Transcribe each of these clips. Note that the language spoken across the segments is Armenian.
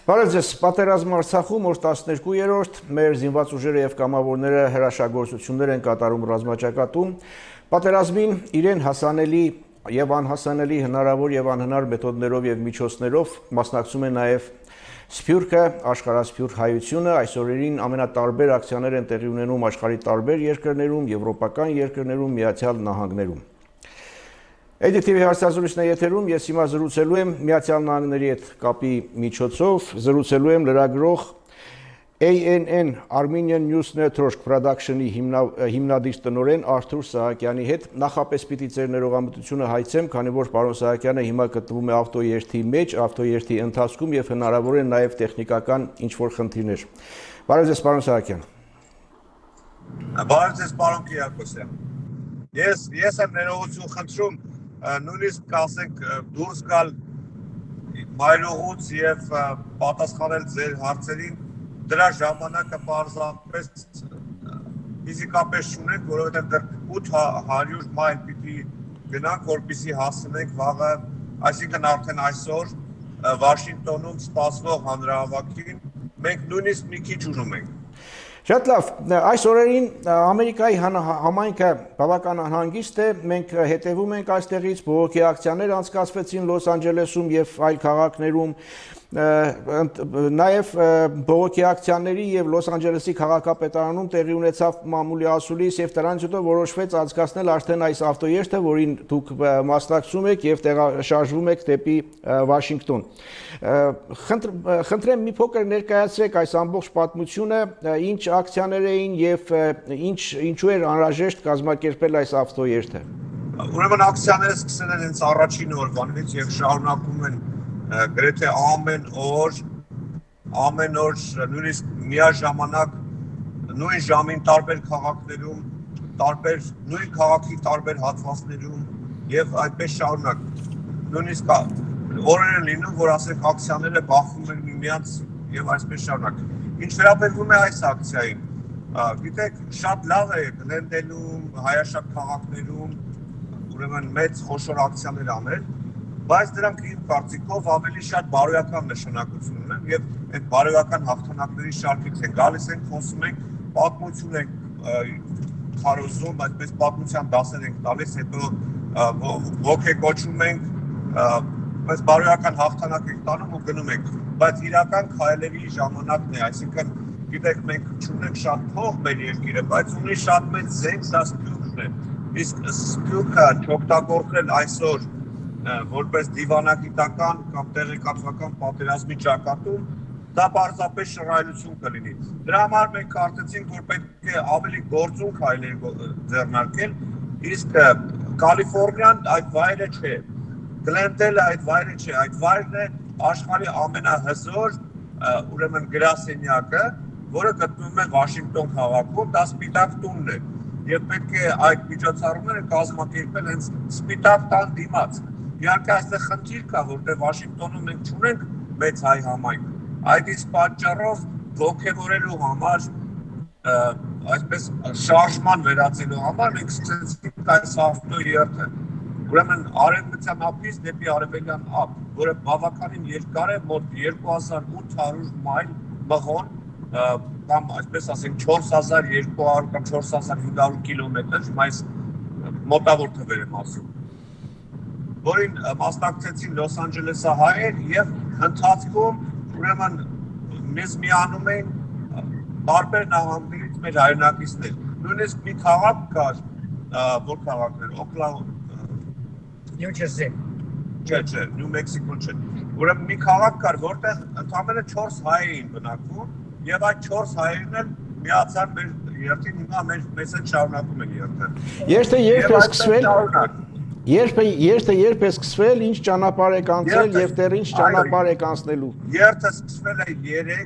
Բարև ձեզ, պատերազմը Արցախում օր 12-րդ մեր զինված ուժերը եւ կամավորները հրաշագործություններ են կատարում ռազմաճակատում։ Պատերազմին իրեն հասանելի եւ անհասանելի հնարավոր եւ անհնար մեթոդներով եւ միջոցներով մասնակցում է նաեւ Սփյուռքը, աշխարհասփյուռ հայությունը, այսօրերին ամենատարբեր ակցիաներ են տեղի ունենում աշխարհի տարբեր երկրներում, եվրոպական երկրներում, Միացյալ Նահանգներում։ Էդիտիվի հարցազրույցն է եթերում, ես հիմա զրուցելու եմ Միացյալ Նահանգների հետ կապի միջոցով, զրուցելու եմ լրագրող ANN Armenian News Network Production-ի հիմնադիր տնօրեն Արթուր Սահակյանի հետ։ Նախապես պիտի ձեր ներողամտությունը հայցեմ, քանի որ պարոն Սահակյանը հիմա գտնվում է ավտոերթի մեջ, ավտոերթի ընթացքում եւ հնարավոր է նաեւ տեխնիկական ինչ-որ խնդիրներ։ Բարև ձեզ, պարոն Սահակյան։ Բարև ձեզ, պարոն Կիրակոսյան։ Ես եմ ներողություն խնդրում նույնիսկ կասենք դուրս գալ մայրուղուց եւ պատասխանել ձեր հարցերին դրա ժամանակը պարզապես ֆիզիկապես չունենք, որովհետեւ դեռ 800 մայլ պիտի գնանք, որպեսզի հասնենք վաղը, այսինքն արդեն այսօր Վաշինգտոնում սպասվող հանրահավաքին մենք նույնիսկ մի քիչ ունում ենք։ Շատ լավ, այս օրերին Ամերիկայի համայնքը բավական անհանգիստ է, մենք հետևում ենք այստեղից, բողոքի ակցիաներ անցկացվեցին Լոս Անջելեսում եւ այլ քաղաքներում, նաեւ բողոքի ակցիաների եւ Լոս Անջելեսի քաղաքապետարանում տեղի ունեցավ մամուլի ասուլիս եւ դրանից հետո որոշվեց անցկացնել արդեն այս ավտոերթը, որին դուք մասնակցում եք եւ շարժվում եք դեպի Վաշինգտոն։ Խնդրեմ մի փոքր ներկայացրեք այս ամբողջ պատմությունը, ինչ ակցիաներ էին եւ ինչու էր անհրաժեշտ կազմակերպել այս ավտոերթը։ Ուրեմն ակցիաները սկսել են հենց առաջին օրվանից եւ շարունակվում են գրեթե ամեն օր նույնիսկ միաժամանակ նույն ժամին տարբեր քաղաքներում, նույն քաղաքի տարբեր հատվածներում եւ այդպես շարունակ։ Նույնիսկ օրեր են լինում, որ ասենք ակցիաները բախվում են միմյանց եւ այսպես շարունակ։ Ինչ վերաբերվում է այս ակցիային, գիտեք, շատ լավ է Գլենդենում, հայաշատ քաղաքներում, ուրեմն մեծ խոշոր ակցիաներ անել, բայց դրանք իմ կարծիքով ավելի շատ բարոյական նշանակություն ունեն եւ այդ բարոյական հաղթանակների շարքից են գալիս են, խոսում ենք, պատմություն ենք քարոզում, այսպես պատմության դասեր ենք տալիս, հետո ոգեկոչում ենք, բայց բարոյական հաղթանակ ենք տանում ու գնում ենք, բայց իրական քայլերի ժամանակն է, այսինքն գիտեք մենք չունենք շատ փող մեր երկիրը, բայց ունի շատ մեծ զենք, դա Սփյուռքն է, իսկ Սփյուռքը չօգտագործել այսօր որպես դիվանագիտական կամ տեղեկատվական պատերազմի ճակատում, դա պարզապես շռայլություն կլինի։ Դրա համար մենք կարծեցինք, որ պետք է ավելի գործուն քայլեր ձեռնարկել, իսկ Կալիֆոռնիան այդ վայրը չէ, Գլենդելը այդ վայրը չէ, այդ վայրն է աշխարհի ամենահզոր ուրեմն գրասենյակը, որը գտնվում է Վաշինգտոն քաղաքում, դա Սպիտակ տունն է, եւ պետք է այդ միջոցառումները կազմակերպել հենց Սպիտակ տան դիմաց։ Իհարկե այստեղ խնդիր կա, որտեղ Վաշինգտոնում մենք չունենք մեծ հայ համայնք։ Այդ իսկ պատճառով ողջևորելու համար, այսպես շարժման վերածելու համար մենք սկսեցինք այս ավտոերթը։ Ուրեմն արևմտյան ափից դեպի արևելյան ափ, որը բավականին երկար է, մոտ 2800 մայլ մղոն, կամ այսպես ասենք 4200 կամ 4500 կիլոմետր, այս մոտավոր թվեր եմ ասում, որին մասնակցեցին Լոս Անջելեսահայեր եւ ընթացքում ուրեմն մեզ միանում են տարբեր նահանգներից մեր հայրենակիցներ։ Նույնիսկ մի քաղաք կար, որ քաղաքներ, Նյու Ջերսի, չէ, Նյու Մեքսիկո չէ։ Ուրեմն մի քաղաք կար, որտեղ ընդամենը 4 հայ էին բնակվում եւ այդ 4 հայերն էլ միացան մեր երթին, հիմա մեզ հետ շարունակում են երթը։ Երթը երբ է սկսվել։ Երթը երբ է սկսվել, ինչ ճանապարհ եք անցել եւ դեռ ինչ ճանապարհ եք անցնելու։ Երթը սկսվել է 3,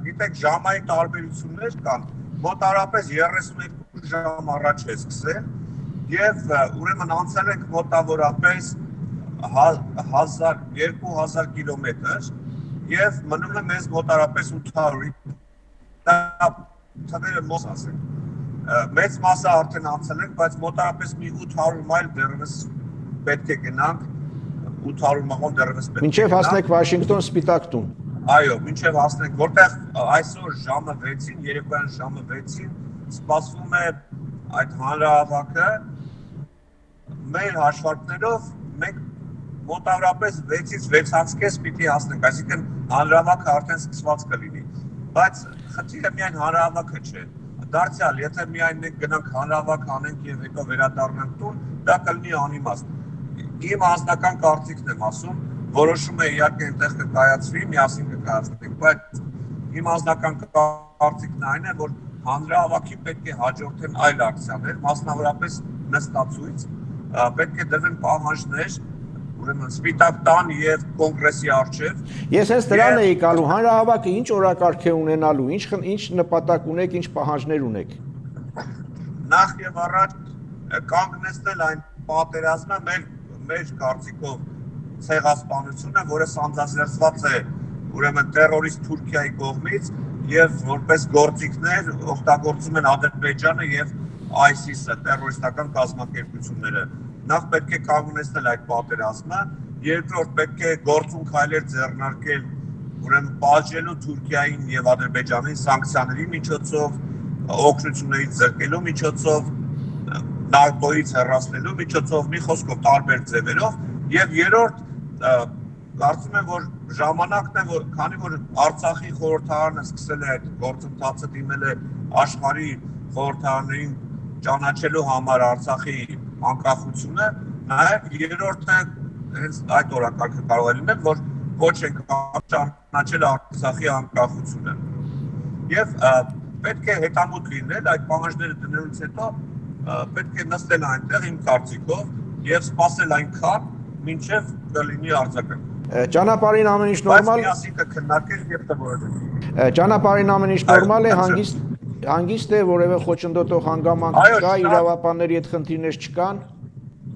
գիտեք, ժամային տարբերություններ կան, մոտավորապես 32 ժամ առաջ է սկսել եւ ուրեմն անցել ենք մոտավորապես 2000 կիլոմետր եւ մնում է մեզ մոտավորապես 800 թվերը մոտ ասենք մեծ մասը արդեն անցել ենք, բայց մոտավորապես մի 800 մայլ դեռևս պետք է գնանք 800 մղոն դեռևս պետք է մինչև հասնեք Վաշինգտոն Սպիտակ տուն։ Այո, մինչև հասնենք, որտեղ այսօր ժամը 6-ին, երեկոյան ժամը 6-ին սպասվում է այդ հանրահավաքը մեր հաշվարկներով մենք մոտավորապես 6-ից 6:30 պիտի հասնենք, այսինքն հանրահավաքը արդեն սկսված կլինի, բայց խնդիրը միայն հանրահավաքը չէ, դարձյալ, եթե միայն մենք գնանք հանրահավաք անենք և հետո վերադառնանք տուն, դա կլինի անիմաստ, իմ անձնական կարծիքն եմ ասում, որոշումը իհարկե այնտեղ կկայացվի, միասին կկայացնենք, բայց իմ անձնական կարծիքն այն է, որ հանրահավաքին պետք է հաջորդեն այլ ակցիաներ, մասնավորապես նստացույց, պետք է դրվեն պահանջներ, ուրեմն Սպիտակ տան և կոնգրեսի առջև։ Ես հենց դրան էի գալու, հանրահավաքը ինչ օրակարգ է ունենալու, ինչ նպատակ ունեք, ինչ պահանջներ ունեք։ Նախ եւ առաջ կանգնեցնել այն պատերազմը մեր կարծիքով ցեղասպանությունը, որը սանձազերծված է ուրեմն տերորիստ Թուրքիայի կողմից եւ որպես գործիքներ օգտագործում են Ադրբեջանը եւ ISIS-ը, տերորիստական կազմակերպությունները։ Նախ պետք է կանգնեցնել այդ պատերազմը, երկրորդ պետք է գործուն քայլեր ձեռնարկել ուրեմն պատժելու Թուրքիային եւ Ադրբեջանին սանկցիաների միջոցով, օգնություններից զրկելու միջոցով, ՆԱՏՕ-ից հեռացնելու միջոցով, մի խոսքով տարբեր ձևերով եւ երրորդ կարծում եմ, որ ժամանակն է, որ քանի որ Արցախի խորհրդարանը սկսել է այդ գործընթացը, դիմել է աշխարհի խորհրդարաններին ճանաչելու համար Արցախի անկախությունը, նաև երրորդը հենց այդ օրակարգը կարող է լինել, որ ոչ են ճանաչել Արցախի անկախությունը։ Եվ պետք է հետամուտ լինել այդ պահանջները դնելուց հետո պետք է նստել այնտեղ իմ կարծիքով եւ սպասել այնքան, մինչև կլինի արձագանք։ Ճանապարհին ամեն ինչ նորմալ։ Բայց միասին կքննարկենք եւ կորոշենք։ Ճանապարհին ամեն ինչ նորմալ է, հանգիստ է, որևէ խոչընդոտող հանգամանք չկա, իրավապանների հետ խնդիրներ չկան։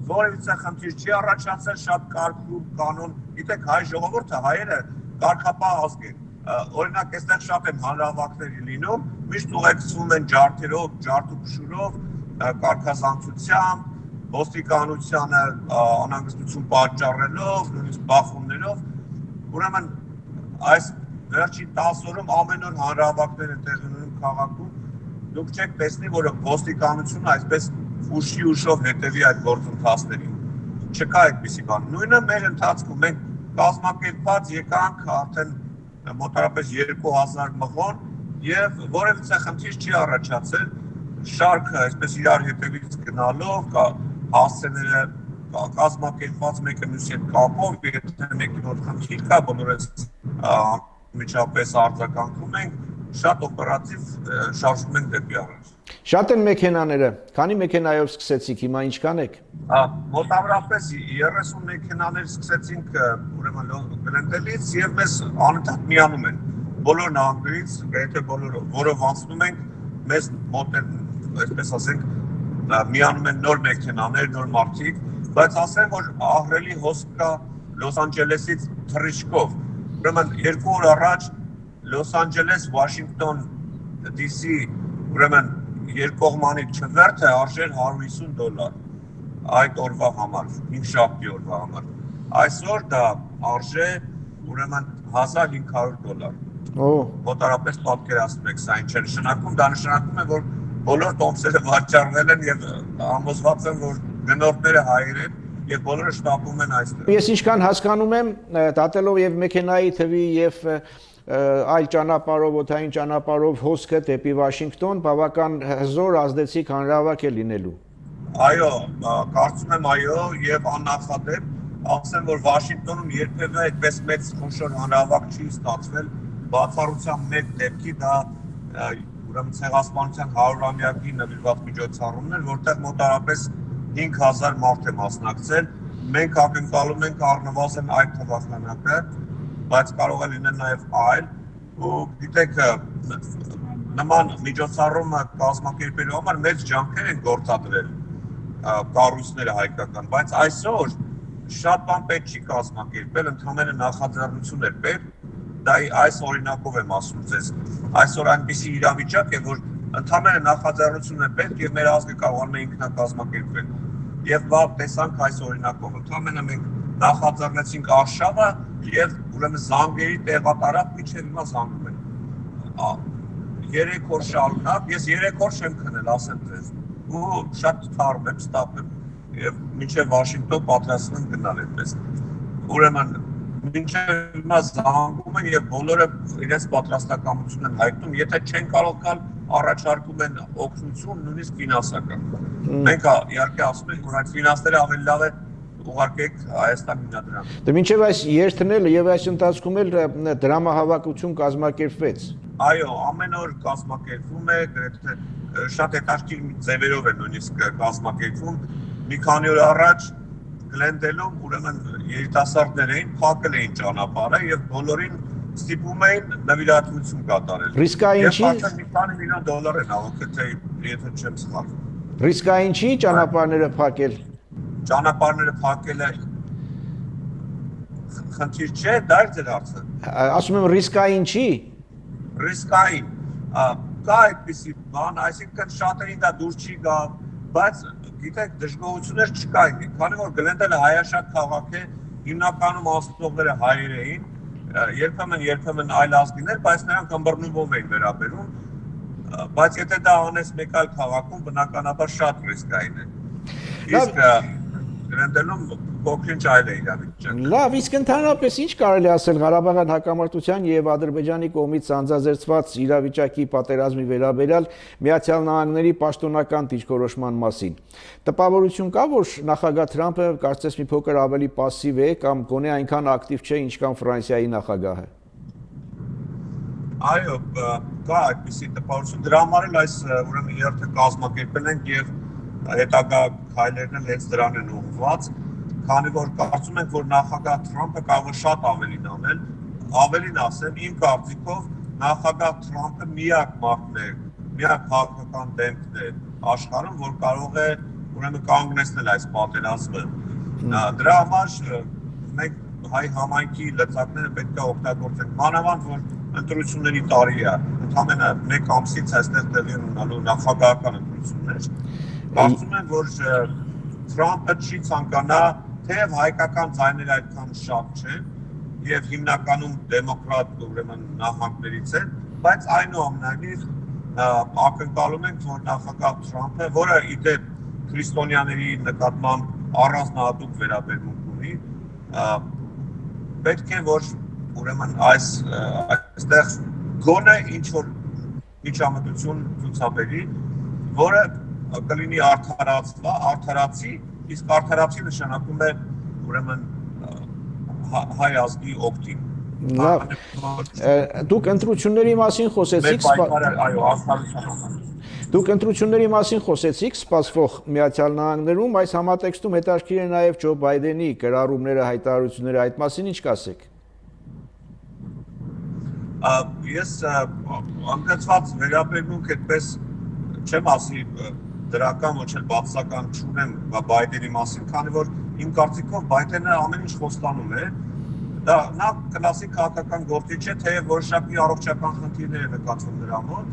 Որևիցե խնդիր չի առաջացել, շատ կարգ կանոն, գիտեք, հայ ժողովուրդը, հայերը կարգապահ ազգ են։ Օրինակ, այստեղ շատ են հանրահավաքներ լինում, միշտ ուղեկցվում են ջարդերով, ջարդուփշուրով, կարգազանցությամբ, ոստիկանությանը անհանգստություն պատճառելով, նույնիսկ բախումներով, ուրեմն այս վերջին 10 օրում ամեն օր հանրահավաքներ են տեղի ունենում քաղաքում, դուք չեք տեսնի, որ ոստիկանությունը այսպես ուշով հետևի այդ գործընթացներին, չկա այդպիսի բան, նույնը մեր ընթացքում մենք կազմակերպված եկանք արդեն մոտավորապես 2000 մղոն և որևիցե խնդիր չի առաջացել, շարքը այսպես իրար հետևից գնալով, հասցեները կազմակերպված մեկը մյուսի հետ կապով, եթե մեկի որ խնդիր կա, բոլորս միջապես արձագանքում ենք, շատ օպերատիվ շարժվում ենք դեպի առաջ։ Շատ են մեքենաները, քանի մեքենայով սկսեցիք, հիմա ինչքան եք։ Մոտավորապես 30 մեքենաներ սկսեցինք ուրեմն Գրենտելից եւ մեզ անընդհատ միանում են բոլոր նահանգներից, գրեթե բոլորը, որով անցնում ենք, մեզ մոտ են, այսպես ասենք, միանում են նոր մեքենաներ, նոր մարդիկ, բայց ասեմ, որ ահռելի հոսք կա Լոս Անջելեսից թռիչքով։ Ուրեմն 2 օր առաջ Լոս Անջելես, Վաշինգտոն, DC, ուրեմն երկկողմանի չվերթը արժեր $150 այդ օրվա համար, 5 շաբթի օրվա համար։ Այսօր դա արժե ուրեմն $1500։ Մոտավորապես պատկերացնում եք, սա ինչ է նշանակում, դա նշանակում է, որ բոլոր տոմսերը վաճառվել են եւ համոզված եմ, որ գնորդները հայեր են եւ բոլորը շտապում են այստեղ։ Ես ինչքան հասկանում եմ, դատելով եւ մեքենայի թվի եւ այլ ճանապարհով, օդային ճանապարհով հոսքը դեպի Վաշինգտոն բավական հզոր ազդեցիկ հանրահավաք է լինելու։ Այո, կարծում եմ այո եւ աննախադեպ, ասեմ որ Վաշինգտոնում երբևէ այդպես մեծ խոշոր հանրահավաք չի ստացվել, բացառությամբ մեկ դեպքի դա ուրեմն ցեղասպանության 100-ամյակի նվիրված միջոցառումն էր, որտեղ մոտավորապես 5000 մարդ է մասնակցել։ Մենք ակնկալում ենք առնվազն այդ թվախանակը, բայց կարող է լինել նաև այլ, ու գիտեք, նման միջոցառումը կազմակերպելու համար մեծ ջանքեր են գործադրել կառույցները հայկական, բայց այսօր շատ բան պետք չի կազմակերպել, ընդհանրապես նախաձեռնություն էր պետք, դա այս օրինակով եմ ասում ձեզ, այսօր այնպիսի իրավիճակ է, որ ընդհանրապես նախաձեռնություն է պետք եւ մեր ազգը կարողանում է ինքնակազմակերպվել։ Եվ բա տեսանք այս օրինակով, ընդհանրապես մենք նախաձեռնեցինք արշավը եւ ուրեմն զանգերի տեղատարած միջև հիմա զանգում են 3 օր շարունակ ես 3 օր չեմ քնել ասեմ ձեզ ու շատ թարմ եմ ստապեմ եւ մինչև Վաշինգտոն պատրաստվում եմ գնալ այդպես ուրեմն մինչև հիմա զանգում են եւ բոլորը իրենց պատրաստակամություն են հայտնում եթե չեն կարող գալ առաջարկում են օգնություն նույնիսկ ֆինանսական մենք իհարկե ասում ենք որ այդ ֆինանսները ավելի լավ է ուղարկեք Հայաստան հիմնադրամ Դե մինչև այս երթն էլ եւ այս ընթացքում էլ դրամահավաքություն կազմակերպվեց Այո, ամեն օր կազմակերպվում է, գրեթե շատ հետաքրքիր ձևերով է նույնիսկ կազմակերպվում։ Մի քանի օր առաջ Գլենդելում ուրեմն երիտասարդներ էին, փակել էին ճանապարհը եւ բոլորին ստիպում էին նվիրատվություն կատարել։ Ռիսկային չի։ Եվ մի քանի միլիոն դոլար են ավոք թե եթե չեմ սխալվում։ Ռիսկային չի ճանապարհները փակել։ Ճանապարհները փակելը խնդիր չէ, դա է ձեր հարցը։ Ասում եմ ռիսկային չի։ Ռիսկային կա այդպիսի բան, այսինքն շատերին դա դուր չի գա, բայց գիտեք դժգոհություններ չկային, քանի որ Գլենդելը հայաշատ քաղաք է, հիմնականում ասնողները հայեր էին, երբեմն այլ ազգիներ, բայց նրանք ըմբռնումով էին վերաբերում, բայց եթե դա անես մեկ այլ քաղաքում, բնականաբար շատ ռիսկային է։ Իսկ Գլենդելում փոքրինչ այլ է իրավիճակը։ Լավ, իսկ ընդհանրապես ինչ կարելի ասել Ղարաբաղյան հակամարտության եւ Ադրբեջանի կողմից անձազերծված իրավիճակի պատերազմի վերաբերյալ Միացյալ Նահանգների պաշտոնական դիրքորոշման մասին։ Տպավորություն կա, որ նախագահ Թրամփը կարծես մի փոքր ավելի пассив է կամ գոնե այնքան ակտիվ չէ, ինչքան Ֆրանսիայի նախագահը։ Այո, կա այդպիսի տպավորություն։ Դրա համար էլ այս ուրեմն երթը կազմակերպել են եւ հետագա քայլերն էլ հենց դրան են ուղղված, քանի որ կարծում ենք, որ նախագահ Թրամփը կարող է շատ ավելին անել, ավելին ասեմ, իմ կարծիքով նախագահ Թրամփը միակ մարդն է, միակ քաղաքական դեմքն է աշխարհում, որ կարող է ուրեմն կանգնեցնել այս պատերազմը։ Դրա համար մենք հայ համայնքի լծակները պետք է օգտագործենք, մանավանդ որ ընտրությունների տարի է, ընդհանրապես մեկ ամսից այստեղ տեղի ունենալու նախագահական ընտրություններ։ Կարծում եմ, որ Թրամփը չի ցանկանա, թեև հայկական ձայները այդքան շատ չեն եւ հիմնականում դեմոկրատ ուրեմն նահանգներից են, բայց այնուամենայնիվ ակնկալում ենք, որ նախագահ Թրամփը, որը իդեպ քրիստոնյաների նկատմամբ առանձնահատուկ վերաբերմունք ունի, պետք է որ ուրեմն այստեղ գոնե ինչ որ միջամտություն ցուցաբերի, որը կլինի արդարացի, իսկ արդարացի նշանակում է ուրեմն հայ ազգի օգտին։ Լավ։ Դուք ընտրությունների մասին խոսեցիք, այո, արդարության։ Դուք ընտրությունների մասին խոսեցիք սպասվող Միացյալ Նահանգներում, այս համատեքստում հետաքրքիր է նաև Ջո Բայդենի կրառումները, հայտարարությունները, այդ մասին ինչ կասեք։ Ես անկեղծ վերաբերմունք այդպես չեմ ասի դրական ոչ էլ բացական չունեմ Բայդենի մասին, քանի որ իմ կարծիքով Բայդենը ամեն ինչ խոստանում է, դա նա կլասիկ քաղաքական գործիչ է, թեև որոշակի առողջական խնդիրներ է նկատվում նրա մոտ,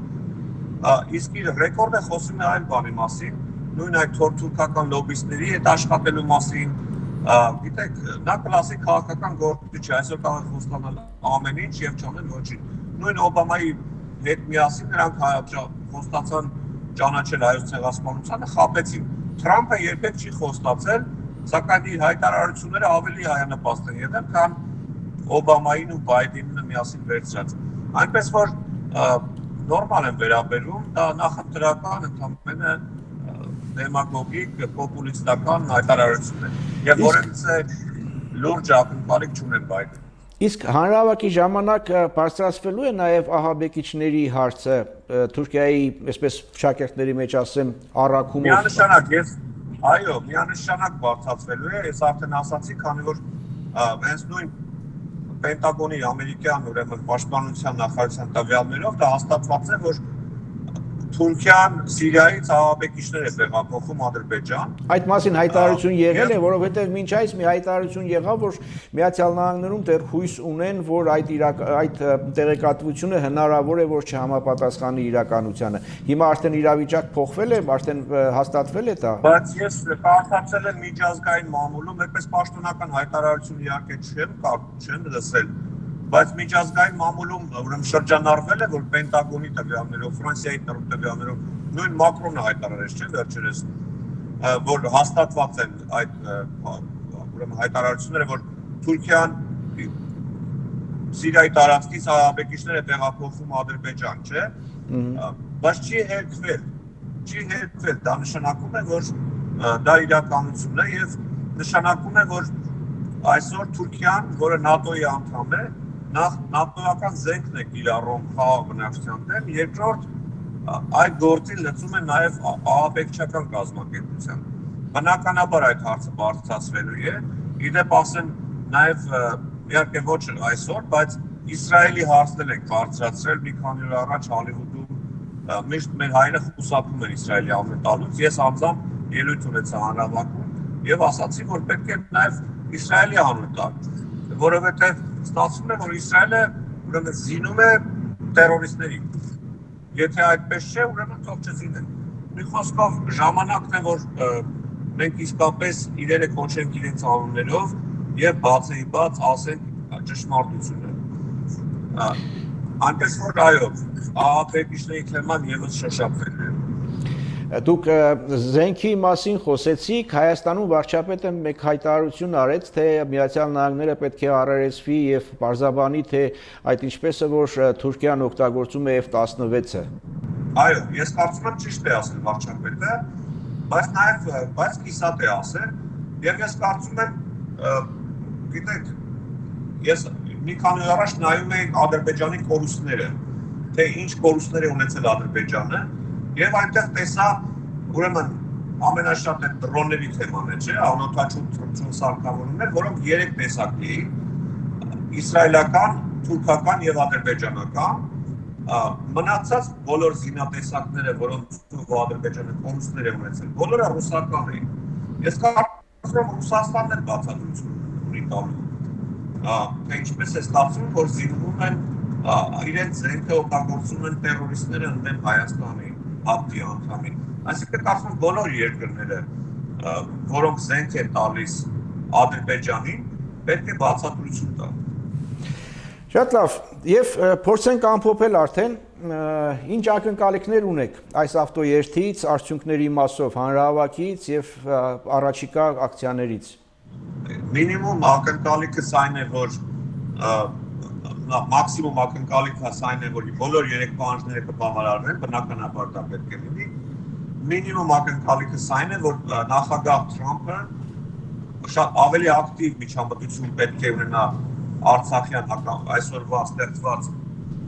իսկ իր ռեկորդը խոսում է այլ բանի մասին, նույն այդ թուրքական լոբիստների հետ աշխատելու մասին, գիտեք, նա կլասիկ քաղաքական գործիչ է, այսօր կարող է խոստանալ ամեն ինչ եւ չանել ոչինչ։ Նույն Օբամայի հետ միասին նրանք խոստացան ճանաչել հայոց ցեղասպանությանը, խաբեցին։ Թրամփը երբեք չի խոստացել, սակայն իր հայտարարությունները ավելի հայանպաստ են եղել, քան Օբամային ու Բայդենին միասին վերցրած։ Այնպես որ նորմալ են վերաբերում, դա նախընտրական ընդհանրապես դեմագոգիկ, պոպուլիստական հայտարարություն է։ Եվ որոնց լուրջ ակնկալիք չունեն Բայդենը։ Իսկ հանրահավաքի ժամանակ բարձրացվելու է նաև ահաբեկիչների հարցը, Թուրքիայի, այսպես շակերտների մեջ ասեմ, առաքումով։ Միանշանակ, այո, միանշանակ բարձրացվելու է, ես արդեն ասացի, քանի որ հենց նույն Պենտագոնի ամերիկյան ուրեմն պաշտպանության նախարարության տվյալներով դա հաստատված է, որ Թուրքիան Սիրիայից ահաբեկիչներ է տեղափոխում Ադրբեջան։ Այդ մասին հայտարարություն եղել է, որովհետև մինչ այս մի հայտարարություն եղավ, որ Միացյալ Նահանգներում դեռ հույս ունեն, որ այդ տեղեկատվությունը հնարավոր է, որ չհամապատասխանի իրականությանը։ Հիմա արդեն իրավիճակ փոխվել է, արդեն հաստատվել է դա։ Բայց ես կարդացել եմ միջազգային մամուլում, այդպես պաշտոնական հայտարարություն իհարկե չեմ լսել, բայց միջազգային մամուլում ուրեմն շրջանառվել է, որ Պենտագոնի տվյալներով, Ֆրանսիայի տվյալներով նույն Մակրոնը հայտարարեց, չէ՞, վերջերս, որ հաստատված են այդ ուրեմն հայտարարությունները, որ Թուրքիան Սիրիայի տարածքից ահաբեկիչներ է տեղափոխում Ադրբեջան, չէ՞, բայց չի հերքվել, դա նշանակում է, որ դա իրականություն է եւ նշանակում է, որ այսօր Թուրքիան, որը ՆԱՏՕ-ի անդամ է, նախ նատոական զենքն է կիրառում խաղաղ բնակչության դեմ, երկրորդ այդ գործին լծում է նաև ահաբեկչական կազմակերպության։ Բնականաբար այդ հարցը բարձրացվելու է, իդեպ ասեմ նաև իհարկե ոչ այսօր, բայց Իսրայելի հարցն ենք բարձրացրել մի քանի օր առաջ Հոլիվուդում, միշտ մեր հայրը խուսափում են Իսրայելի անվտանգությունից, ես անձամբ ելույթ ունեցա հանրավակում եւ ասացի, որ պետք է նաև Իսրայելի անուն տալ, որովհետեւ ստացվում է, որ Իսրայելը ուրեմն զինում է տերորիստներին։ Եթե այդպես չէ, ուրեմն թող չզինեն։ Մի խոսքով ժամանակն է, որ մենք իսկապես իրերը կոչենք իրենց անուններով եւ բացեիբաց ասենք ճշմարտությունը։ Այնպես որ այո, ահաբեկիչների թեման եւս շոշափվել է։ Դուք զենքի մասին խոսեցիք, Հայաստանում վարչապետը մեկ հայտարարություն արեց, թե Միացյալ Նահանգները պետք է առերեսվի եւ պարզաբանի, թե այդ ինչպես է, որ Թուրքիան օգտագործում է F-16-ը։ Այո, ես կարծում եմ ճիշտ է ասել վարչապետը, բայց կիսատ է ասել, եւ ես կարծում եմ, գիտեք, ես մի քանի օր առաջ նայում էի Ադրբեջանի կորուստները, թե ինչ կորուստներ է ունեցել Ադրբեջանը, եւ այնտեղ տեսա, ուրեմն ամենաշատ է դրոնների թեման է, չէ, անօթաչու սարքավորումներ, որոնք 3 տեսակի էին, իսրայելական, թուրքական եւ ադրբեջանական, մնացած բոլոր զինատեսակները, որոնց Ադրբեջանը կորուստներ է ունեցել, բոլորը ռուսական էին։ Ես կարծում եմ Ռուսաստանն էլ բացատրություն ունի տալու, թե ինչպես է ստացվում, որ զինվում են իրենց զենքը օգտագործում են տերորիստները ընդդեմ Հայաստանի հապտի անդամին։ Այսինքն կարծում եմ բոլոր երկրները, որոնք զենք են տալիս Ադրբեջանին, պետք է բացատրություն տան։ Շատ լավ, եւ փորձենք ամփոփել արդեն, ինչ ակնկալիքներ ունեք այս ավտոերթից, արդյունքների մասով, հանրահավաքից եւ առաջիկա ակցիաներից։ Մինիմում ակնկալիքս այն է, որ մաքսիմում ակնկալիքը այն է, որ բոլոր 3 պահանջները կբավարարվեն, բնականաբար դա պետք է լինի։ Մինիմում ակնկալիքս այն է, որ նախագահ Թրամփը շատ ավելի ակտիվ միջամտություն պետք է ունենա Արցախյան այսօրվա ստեղծված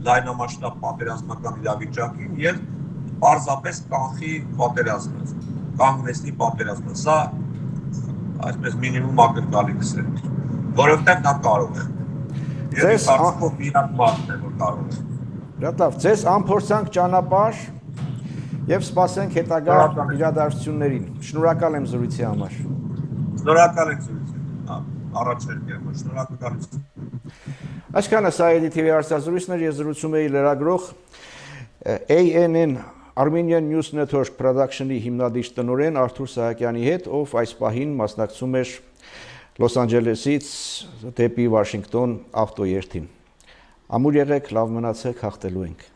լայնամասշտաբ պատերազմական իրավիճակին եւ պարզապես կանխի պատերազմը, կանգնեցնի պատերազմը։ Սա այսպես մինիմում ակնկալիքս է, որովհետեւ դա կարող է։ Ձեզ միակ բանն է, որ կարող է։ Շատ լավ, ձեզ անփորձանք ճանապարհ եւ սպասենք հետագա իրադարձություններին։ Շնորհակալ եմ զրույցի համար։ Շնորհակալ եմ զրույցի առաջարկի համար, շնորհակալություն։ Այսքանը Սայեդի TV հարցազրույցներ, ես զրուցում էի լրագրող ANN Armenian News Network Production-ի հիմնադիր տնօրեն Արթուր Սահակյանի հետ, ով այս պահին մասնակցում էր Լոս Անջելեսից դեպի Վաշինգտոն ավտոերթին։ Ամուր եղեք, լավ մնացեք, հաղթելու ենք։